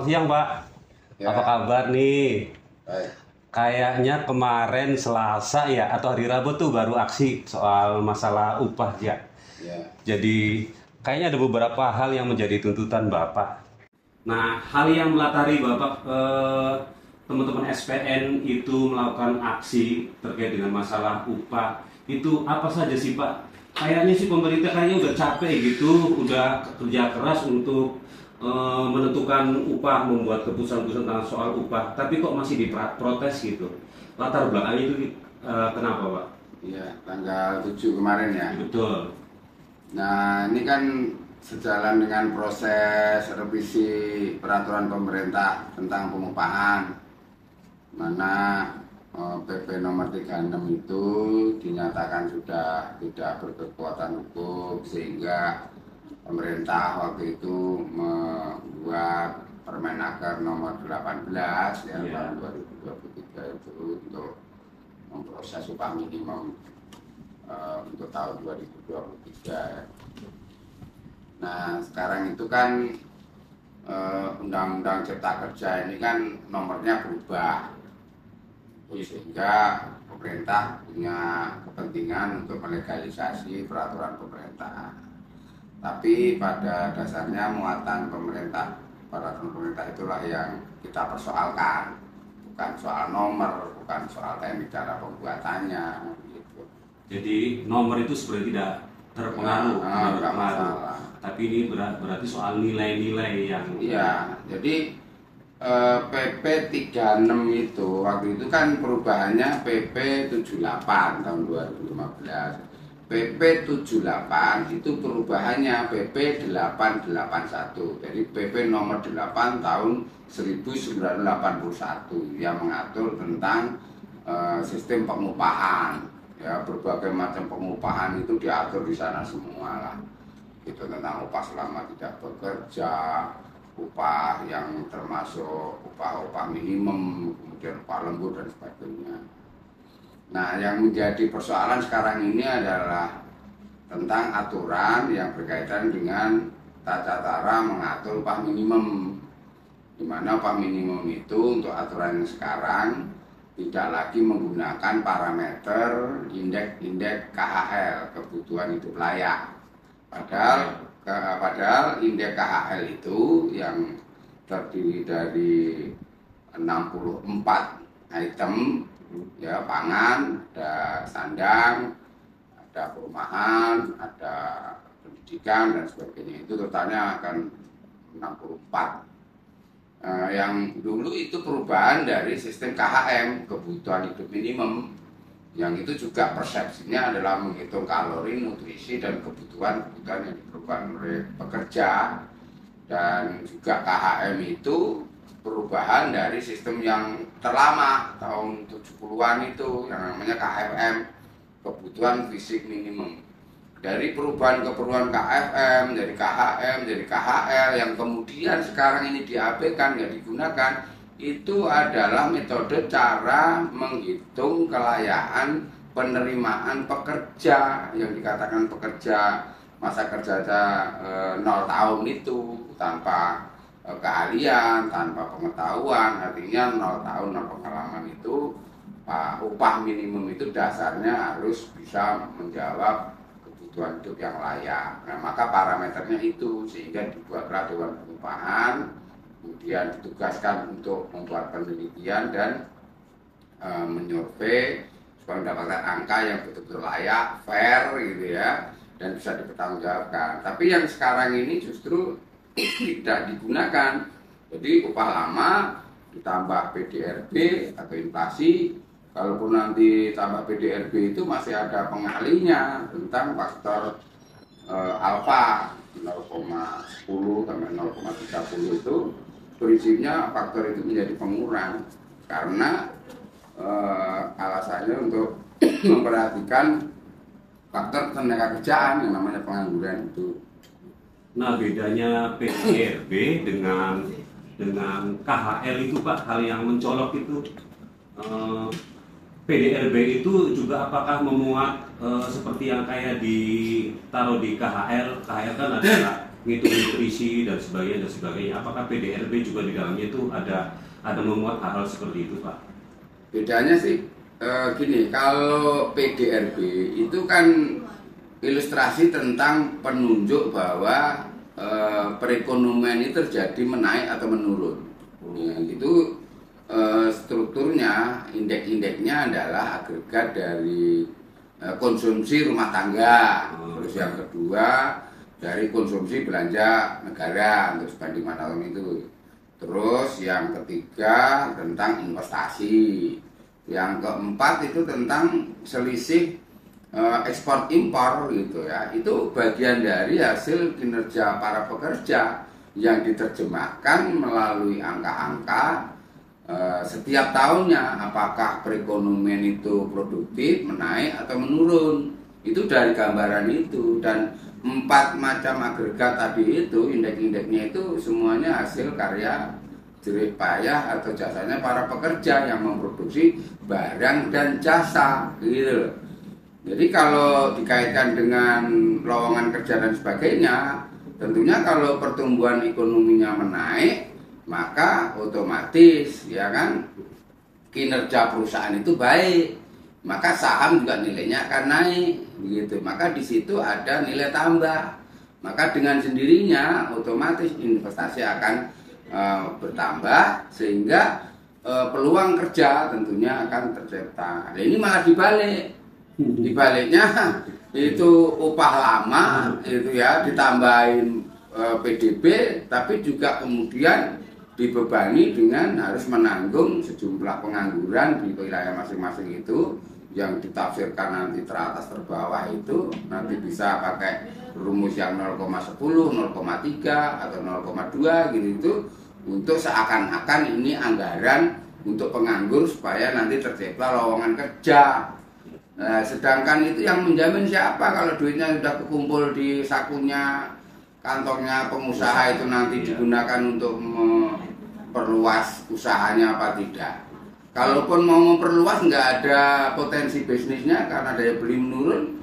siang, Pak. Ya. Apa kabar nih? Baik. Kayaknya kemarin Selasa ya atau hari Rabu tuh baru aksi soal masalah upah ya. Ya. Jadi kayaknya ada beberapa hal yang menjadi tuntutan Bapak. Nah, hal yang melatari Bapak teman-teman SPN itu melakukan aksi terkait dengan masalah upah itu apa saja sih, Pak? Kayaknya sih pemerintah kayaknya udah capek gitu, udah kerja keras untuk menentukan upah, membuat keputusan-keputusan tentang soal upah, tapi kok masih diprotes gitu. Latar belakangnya itu kenapa, Pak? Iya, tanggal 7 kemarin ya. Betul. Nah, ini kan sejalan dengan proses revisi peraturan pemerintah tentang pengupahan, mana PP nomor 36 itu dinyatakan sudah tidak berkekuatan hukum, sehingga pemerintah waktu itu membuat Permenaker nomor 18 ya, tahun 2023 itu untuk memproses upah minimum untuk tahun 2023. Nah, sekarang itu kan Undang-Undang Cipta Kerja ini kan nomornya berubah, sehingga pemerintah punya kepentingan untuk melegalisasi peraturan pemerintah. Tapi pada dasarnya muatan peraturan pemerintah itulah yang kita persoalkan, bukan soal nomor, bukan soal teknik cara pembuatannya gitu. Jadi nomor itu sebenarnya tidak terpengaruh, tidak berpengaruh. Tapi ini berarti soal nilai-nilai yang iya. Jadi PP 36 itu waktu itu kan perubahannya PP 78 tahun 2015. PP 78 itu perubahannya PP 881. Jadi PP nomor 8 tahun 1981 yang mengatur tentang sistem pengupahan. Ya, berbagai macam pengupahan itu diatur di sana semua lah. Itu tentang upah selama tidak bekerja, upah yang termasuk upah minimum, kemudian upah lembur dan sebagainya. Nah, yang menjadi persoalan sekarang ini adalah tentang aturan yang berkaitan dengan tata cara mengatur upah minimum, di mana upah minimum itu untuk aturan yang sekarang tidak lagi menggunakan parameter indeks KHL, kebutuhan hidup layak. Padahal indeks KHL itu yang terdiri dari 64 item, ya, pangan, ada sandang, ada perumahan, ada pendidikan dan sebagainya. Itu totalnya akan 64. Yang dulu itu perubahan dari sistem KHM, kebutuhan hidup minimum, yang itu juga persepsinya adalah menghitung kalori, nutrisi, dan kebutuhan yang diperlukan oleh pekerja. Dan juga KHM itu perubahan dari sistem yang terlama tahun 70-an itu yang namanya KFM, kebutuhan fisik minimum. Dari perubahan keperluan KFM, dari KHM, dari KHL yang kemudian sekarang ini diabaikan, nggak digunakan, itu adalah metode cara menghitung kelayaan penerimaan pekerja yang dikatakan pekerja masa kerja 0 tahun itu tanpa keahlian, tanpa pengetahuan, artinya 0 tahun 0 pengalaman itu upah minimum itu dasarnya harus bisa menjawab kebutuhan hidup yang layak. Nah, maka parameternya itu, sehingga dibuatlah Dewan Pengupahan, kemudian ditugaskan untuk membuat penelitian dan menyurvei supaya mendapatkan angka yang betul-betul layak, fair gitu ya, dan bisa dipertanggungjawabkan. Tapi yang sekarang ini justru tidak digunakan. Jadi upah lama ditambah PDRB atau inflasi, kalaupun nanti tambah PDRB itu masih ada pengalinya tentang faktor alfa 0,10 sampai 0,30 itu prinsipnya faktor itu menjadi pengurang karena alasannya untuk memperhatikan faktor tenaga kerjaan yang namanya pengangguran itu. Nah, bedanya PDRB dengan KHL itu, Pak, hal yang mencolok itu PDRB itu juga apakah memuat seperti yang kayak ditaruh di KHL? KHL kan adalah ngitung nutrisi dan sebagainya. Apakah PDRB juga di dalamnya itu ada memuat hal-hal seperti itu, Pak? Bedanya sih gini, kalau PDRB itu kan ilustrasi tentang penunjuk bahwa perekonomian ini terjadi menaik atau menurun. Ya, itu strukturnya, indeks-indeksnya adalah agregat dari konsumsi rumah tangga. Terus yang kedua dari konsumsi belanja negara untuk sebanding tahun itu. Terus yang ketiga tentang investasi. Yang keempat itu tentang selisih ekspor impor gitu ya. Itu bagian dari hasil kinerja para pekerja yang diterjemahkan melalui angka-angka setiap tahunnya, apakah perekonomian itu produktif, menaik atau menurun. Itu dari gambaran itu. Dan 4 macam agregat tadi itu, indeks-indeksnya itu semuanya hasil karya jerih payah atau jasanya para pekerja yang memproduksi barang dan jasa gitu. Jadi kalau dikaitkan dengan lowongan kerja dan sebagainya, tentunya kalau pertumbuhan ekonominya menaik, maka otomatis ya kan kinerja perusahaan itu baik, maka saham juga nilainya akan naik begitu. Maka di situ ada nilai tambah, maka dengan sendirinya otomatis investasi akan bertambah sehingga peluang kerja tentunya akan tercipta. Nah, ini malah dibaliknya itu upah lama itu ya ditambahin PDB, tapi juga kemudian dibebani dengan harus menanggung sejumlah pengangguran di wilayah masing-masing itu yang ditafsirkan nanti teratas terbawah itu nanti bisa pakai rumus yang 0,10, 0,3 atau 0,2 gitu untuk seakan-akan ini anggaran untuk penganggur supaya nanti tercipta lowongan kerja. Nah, sedangkan itu yang menjamin siapa kalau duitnya sudah kekumpul di sakunya kantongnya pengusaha itu nanti digunakan untuk memperluas usahanya apa tidak. Kalaupun mau memperluas nggak ada potensi bisnisnya karena daya beli menurun,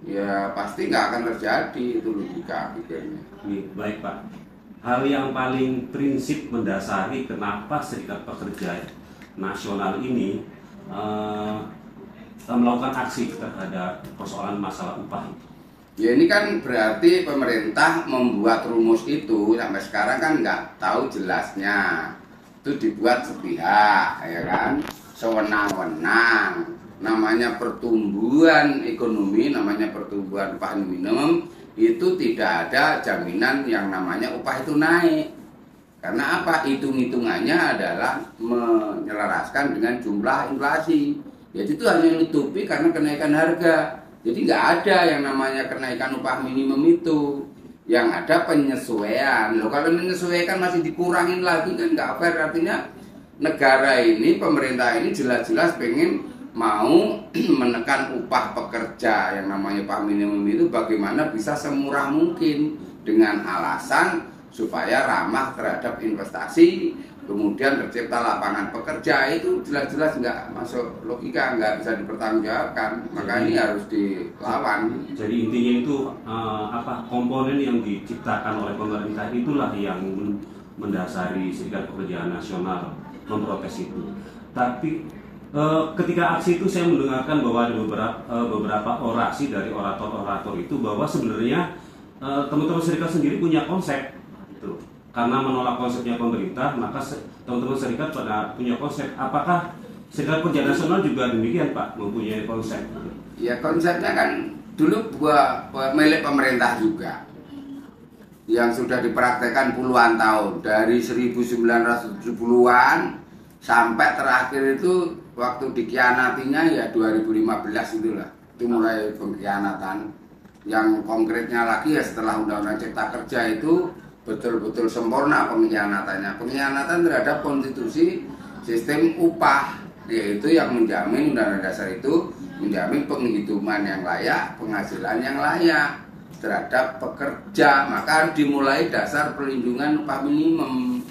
ya pasti nggak akan terjadi, itu logika pikirnya. Baik Pak, hal yang paling prinsip mendasari kenapa Serikat Pekerja Nasional ini melakukan aksi terhadap persoalan masalah upah itu? Ya ini kan berarti pemerintah membuat rumus itu sampai sekarang kan nggak tahu jelasnya. Itu dibuat sepihak, ya kan, sewenang-wenang. Namanya pertumbuhan ekonomi, namanya pertumbuhan upah minimum, itu tidak ada jaminan yang namanya upah itu naik. Karena apa? Hitung-hitungannya adalah menyelaraskan dengan jumlah inflasi. Jadi itu hanya menutupi karena kenaikan harga. Jadi nggak ada yang namanya kenaikan upah minimum itu. Yang ada penyesuaian. Loh, kalau menyesuaikan masih dikurangin lagi kan nggak fair. Artinya negara ini, pemerintah ini jelas-jelas pengen mau menekan upah pekerja yang namanya upah minimum itu bagaimana bisa semurah mungkin dengan alasan supaya ramah terhadap investasi, kemudian tercipta lapangan pekerja. Itu jelas-jelas nggak masuk logika, nggak bisa dipertanggungjawabkan. Maka ini harus dilawan. Jadi intinya itu komponen yang diciptakan oleh pemerintah itulah yang mendasari Serikat Pekerja Nasional memprotes itu. Tapi ketika aksi itu saya mendengarkan bahwa ada beberapa orasi dari orator-orator itu bahwa sebenarnya teman-teman serikat sendiri punya konsep. Karena menolak konsepnya pemerintah, maka teman-teman serikat pada punya konsep. Apakah Serikat Pekerja Nasional juga demikian Pak, mempunyai konsep? Ya konsepnya kan dulu milik pemerintah juga, yang sudah dipraktekkan puluhan tahun dari 1970-an sampai terakhir itu waktu dikhianatinya ya 2015 itulah. Itu mulai pengkhianatan. Yang konkretnya lagi ya setelah Undang-Undang Cipta Kerja itu betul-betul sempurna pengkhianatannya. Pengkhianatan terhadap konstitusi sistem upah, yaitu yang menjamin Undang-Undang Dasar itu menjamin penghitungan yang layak, penghasilan yang layak terhadap pekerja. Maka harus dimulai dasar perlindungan upah minimum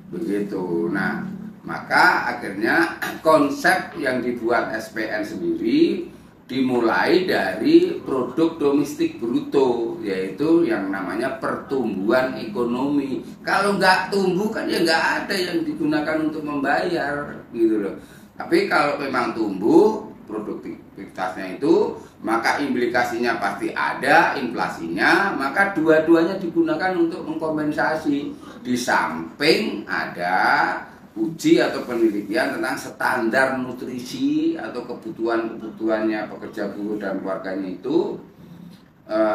begitu. Nah, maka akhirnya konsep yang dibuat SPN sendiri dimulai dari produk domestik bruto, yaitu yang namanya pertumbuhan ekonomi. Kalau nggak tumbuh kan ya nggak ada yang digunakan untuk membayar gitu loh. Tapi kalau memang tumbuh produktivitasnya itu, maka implikasinya pasti ada, inflasinya, maka dua-duanya digunakan untuk mengkompensasi. Di samping ada uji atau penelitian tentang standar nutrisi atau kebutuhannya pekerja buruh dan keluarganya itu,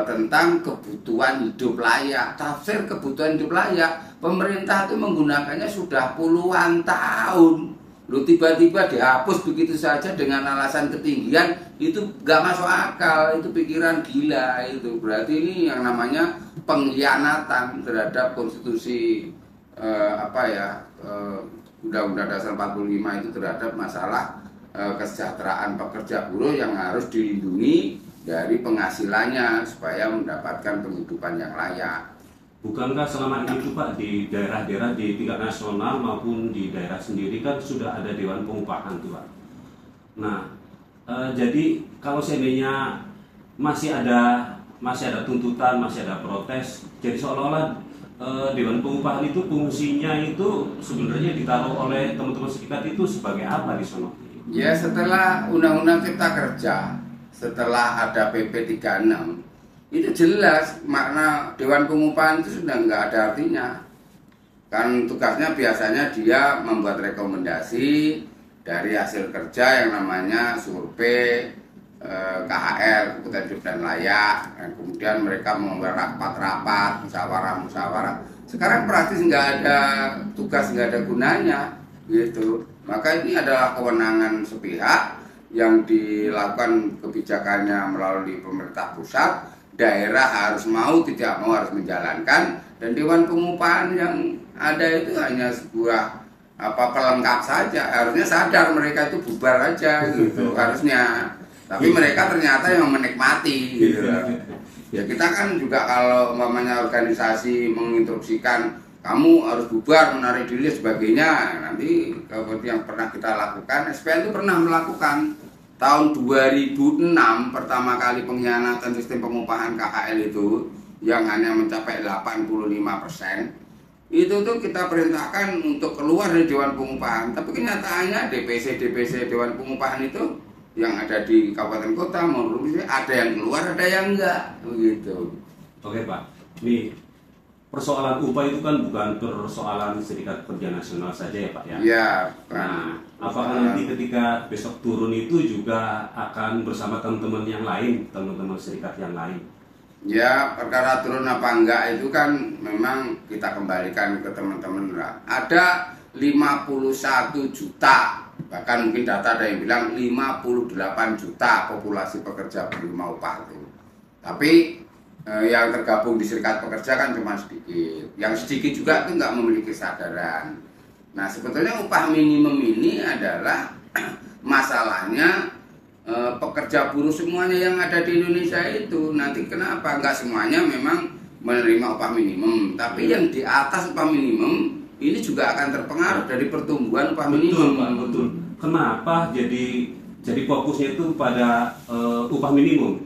tentang kebutuhan hidup layak. Tafsir kebutuhan hidup layak, pemerintah itu menggunakannya sudah puluhan tahun. Lu tiba-tiba dihapus begitu saja dengan alasan ketinggian, itu gak masuk akal, itu pikiran gila itu. Berarti ini yang namanya pengkhianatan terhadap konstitusi Undang-Undang Dasar 45 itu terhadap masalah kesejahteraan pekerja buruh yang harus dilindungi dari penghasilannya supaya mendapatkan penghidupan yang layak. Bukankah selama ini itu Pak di daerah-daerah di tingkat nasional maupun di daerah sendiri kan sudah ada Dewan Pengupahan tuh Pak. Nah, jadi kalau seandainya masih ada tuntutan, masih ada protes, jadi seolah-olah Dewan Pengupahan itu fungsinya itu sebenarnya ditaruh oleh teman-teman serikat itu sebagai apa di sana? Ya, setelah Undang-Undang Cipta Kerja, setelah ada PP 36, itu jelas makna Dewan Pengupahan itu sudah nggak ada artinya. Kan tugasnya biasanya dia membuat rekomendasi dari hasil kerja yang namanya survei KHL, kebutuhan hidup dan layak, dan kemudian mereka membuat rapat-rapat, musyawarah. Sekarang praktis nggak ada tugas, nggak ada gunanya, gitu. Maka ini adalah kewenangan sepihak yang dilakukan kebijakannya melalui pemerintah pusat. Daerah harus mau tidak mau harus menjalankan, dan Dewan Pengupahan yang ada itu hanya sebuah pelengkap saja. Harusnya sadar mereka itu bubar aja, gitu harusnya. Tapi mereka ternyata yang menikmati gitu. Ya kita kan juga kalau umpamanya organisasi menginstruksikan kamu harus bubar, menarik diri sebagainya. Nanti seperti yang pernah kita lakukan, SPN itu pernah melakukan tahun 2006 pertama kali pengkhianatan sistem pengupahan KHL itu yang hanya mencapai 85%. Itu tuh kita perintahkan untuk keluar dari Dewan Pengupahan. Tapi kenyataannya DPC Dewan Pengupahan itu yang ada di kabupaten kota maupun ada yang keluar, ada yang enggak, begitu. Oke Pak, ini persoalan upah itu kan bukan persoalan Serikat Pekerja Nasional saja ya Pak ya? Iya. Nah, apakah nanti ketika besok turun itu juga akan bersama teman-teman yang lain, teman-teman serikat yang lain? Ya, perkara turun apa enggak itu kan memang kita kembalikan ke teman-teman lah. Ada 51 juta, bahkan mungkin data ada yang bilang 58 juta populasi pekerja penerima upah itu. Tapi yang tergabung di serikat pekerja kan cuma sedikit. Yang sedikit juga itu nggak memiliki kesadaran. Nah, sebetulnya upah minimum ini adalah masalahnya pekerja buruh semuanya yang ada di Indonesia itu. Nanti kenapa nggak semuanya memang menerima upah minimum, tapi yang di atas upah minimum ini juga akan terpengaruh dari pertumbuhan upah minimum. Betul, betul. Kenapa jadi fokusnya itu pada upah minimum?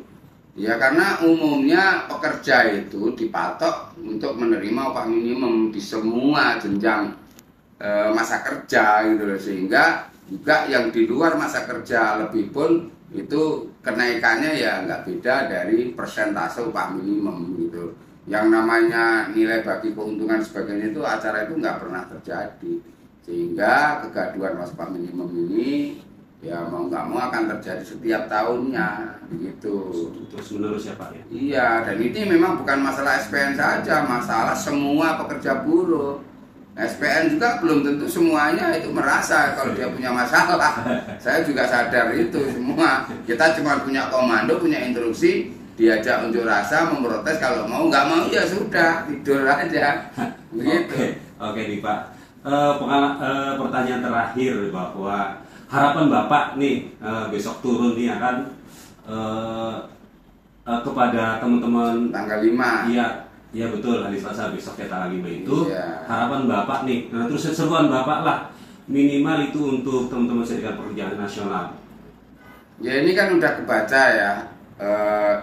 Ya karena umumnya pekerja itu dipatok untuk menerima upah minimum di semua jenjang masa kerja gitu loh, sehingga juga yang di luar masa kerja lebih pun itu kenaikannya ya nggak beda dari persentase upah minimum gitu. Yang namanya nilai bagi keuntungan sebagainya itu acara itu nggak pernah terjadi, sehingga kegaduhan upah minimum ini ya mau nggak mau akan terjadi setiap tahunnya begitu. Terus menerus ya Pak ya? Iya, dan ini memang bukan masalah SPN saja, masalah semua pekerja buruh. SPN juga belum tentu semuanya itu merasa kalau dia punya masalah. Saya juga sadar itu semua. Kita cuma punya komando, punya instruksi, diajak unjuk rasa, memprotes, kalau mau nggak mau ya sudah tidur aja. Begitu. Oke nih Pak. Pertanyaan terakhir bahwa harapan Bapak nih besok turun nih akan kepada teman-teman tanggal 5. Iya betul, hari Selasa besok ya tanggal 5 itu. Iya. Harapan Bapak nih, terus seruan Bapak lah minimal itu untuk teman-teman serikat pekerja nasional. Ya ini kan udah kebaca ya,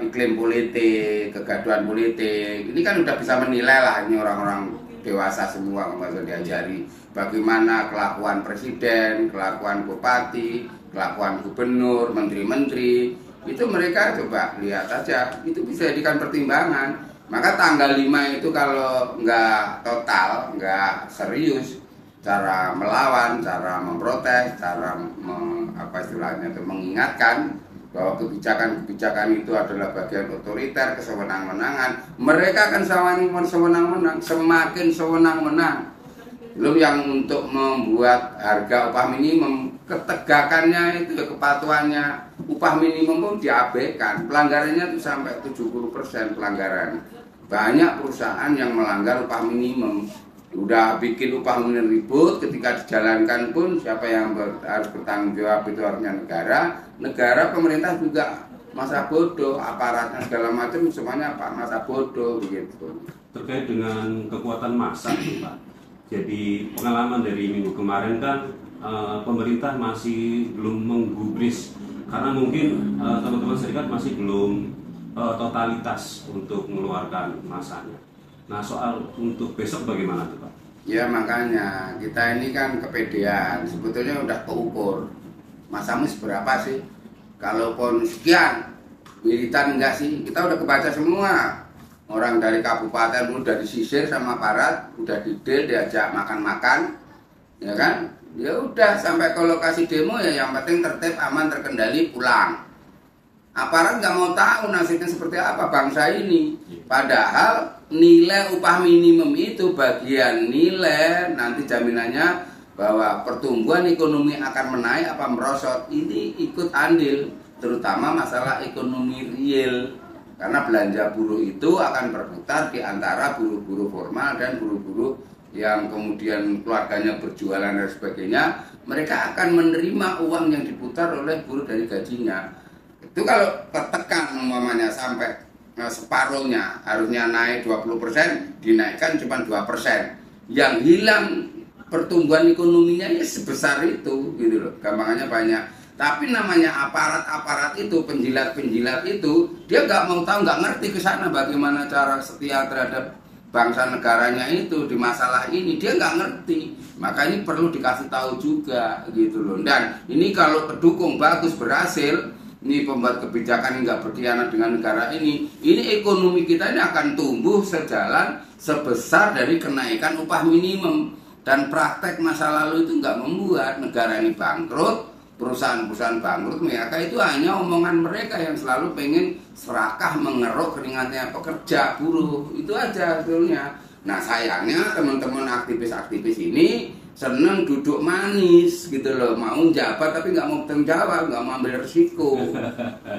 iklim politik, kegaduhan politik. Ini kan udah bisa menilai lah, ini orang-orang dewasa semua kalau diajari bagaimana kelakuan presiden, kelakuan bupati, kelakuan gubernur, menteri-menteri. Itu mereka coba lihat aja, itu bisa dijadikan pertimbangan. Maka tanggal 5 itu kalau nggak total, nggak serius, cara melawan, cara memprotes, cara apa istilahnya itu mengingatkan bahwa kebijakan-kebijakan itu adalah bagian otoriter, kesewenang-wenangan. Mereka akan semakin sewenang-wenang, semakin sewenang-wenang. Belum yang untuk membuat harga upah minimum, ketegakannya itu, kepatuhannya upah minimum pun diabaikan. Pelanggarannya itu sampai 70% pelanggaran. Banyak perusahaan yang melanggar upah minimum. Udah bikin upah minimum ribut, ketika dijalankan pun siapa yang harus bertanggung jawab itu harusnya negara, pemerintah juga masa bodoh, aparatnya segala macam semuanya masa bodoh begitu. Terkait dengan kekuatan massa nih Pak. Jadi pengalaman dari minggu kemarin kan pemerintah masih belum menggubris karena mungkin teman-teman serikat masih belum totalitas untuk mengeluarkan massanya. Nah, soal untuk besok bagaimana tuh Pak? Ya makanya kita ini kan kepedean, sebetulnya udah keukur. Masamu seberapa sih? Kalaupun sekian, militan enggak sih? Kita udah kebaca semua. Orang dari kabupaten udah disisir sama aparat, udah didel, diajak makan-makan, ya kan? Ya udah sampai ke lokasi demo ya yang penting tertib, aman, terkendali, pulang. Aparat nggak mau tahu nasibnya seperti apa bangsa ini. Padahal nilai upah minimum itu bagian nilai nanti jaminannya bahwa pertumbuhan ekonomi akan menaik apa merosot. Ini ikut andil, terutama masalah ekonomi real. Karena belanja buruh itu akan berputar di antara buruh-buruh formal dan buruh-buruh yang kemudian keluarganya berjualan dan sebagainya. Mereka akan menerima uang yang diputar oleh buruh dari gajinya. Itu kalau tertekan umpamanya sampai separuhnya, harusnya naik 20%, dinaikkan cuma 2%. Yang hilang pertumbuhan ekonominya ya sebesar itu gitu loh. Gampangannya banyak. Tapi namanya aparat-aparat itu, penjilat-penjilat itu, dia nggak mau tahu, nggak ngerti ke sana bagaimana cara setia terhadap bangsa negaranya itu di masalah ini, dia nggak ngerti. Makanya perlu dikasih tahu juga gitu loh. Dan ini kalau kedukung bagus berhasil, ini pembuat kebijakan yang nggak berkhianat dengan negara ini ekonomi kita ini akan tumbuh sejalan sebesar dari kenaikan upah minimum. Dan praktek masa lalu itu nggak membuat negara ini bangkrut, perusahaan-perusahaan bangkrut. Mereka itu hanya omongan mereka yang selalu pengen serakah mengeruk keringatnya pekerja buruh, itu aja sebetulnya. Nah sayangnya teman-teman aktivis-aktivis ini seneng duduk manis gitu loh, mau jabat tapi nggak mau bertanggung jawab, nggak mau ambil resiko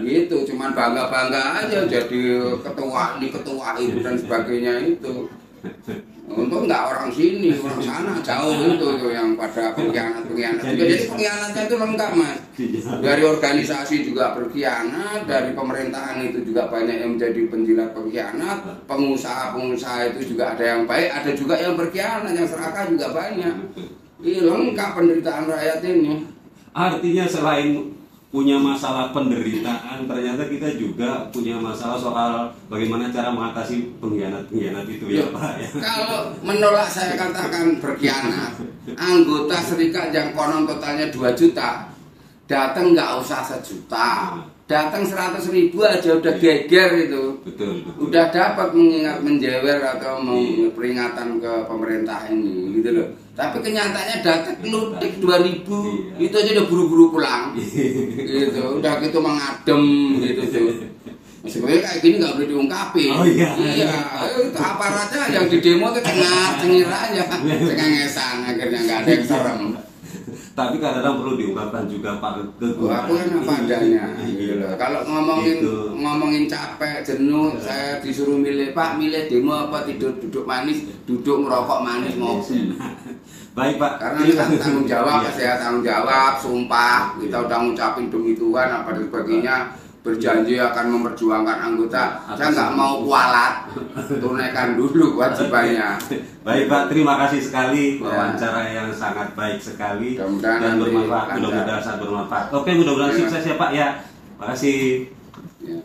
gitu, cuman bangga-bangga aja jadi ketua ini ketua itu dan sebagainya itu. Untung nggak orang sini, orang sana jauh itu yang pada pengkhianat-pengkhianat. Jadi pengkhianatnya itu lengkap mas. Dari organisasi juga berkhianat, dari pemerintahan itu juga banyak yang menjadi penjilat pengkhianat, pengusaha-pengusaha itu juga ada yang baik, ada juga yang berkhianat, yang serakah juga banyak. Ini lengkap penderitaan rakyat ini. Artinya selain punya masalah penderitaan, ternyata kita juga punya masalah soal bagaimana cara mengatasi pengkhianat-pengkhianat itu ya Pak ya. Kalau menolak saya katakan berkhianat, anggota serikat yang konon totalnya 2 juta, datang nggak usah 1 juta, datang 100.000 aja udah geger itu. Betul. Udah dapat mengingat menjewer atau peringatan ke pemerintah ini gitu loh. Tapi kenyataannya datang kelutik 2.000, itu aja udah buru-buru pulang gitu, udah gitu mengadem gitu tuh. Sebenarnya kayak gini nggak boleh diungkapin. Oh iya. Iya, itu aparatnya yang di demo tuh cengir aja, cengengesan akhirnya nggak ada yang serem. Tapi kadang-kadang perlu diungkapkan juga Pak Aku kan apa adanya gitu loh. Kalau ngomongin capek, jenuh, saya disuruh milih, Pak milih demo apa tidur duduk manis, duduk ngerokok manis ngopi. Baik Pak. Karena kita tanggung jawab, saya tanggung jawab, sumpah kita udah ngucapin demi Tuhan apa dan sebagainya, berjanji akan memperjuangkan anggota. Saya nggak mau kualat, tunaikan dulu kewajibannya. Baik Pak, terima kasih sekali wawancara yang sangat baik sekali dan bermanfaat. Mudah-mudahan sangat bermanfaat. Oke, mudah-mudahan sukses ya Pak ya. Makasih. Ya.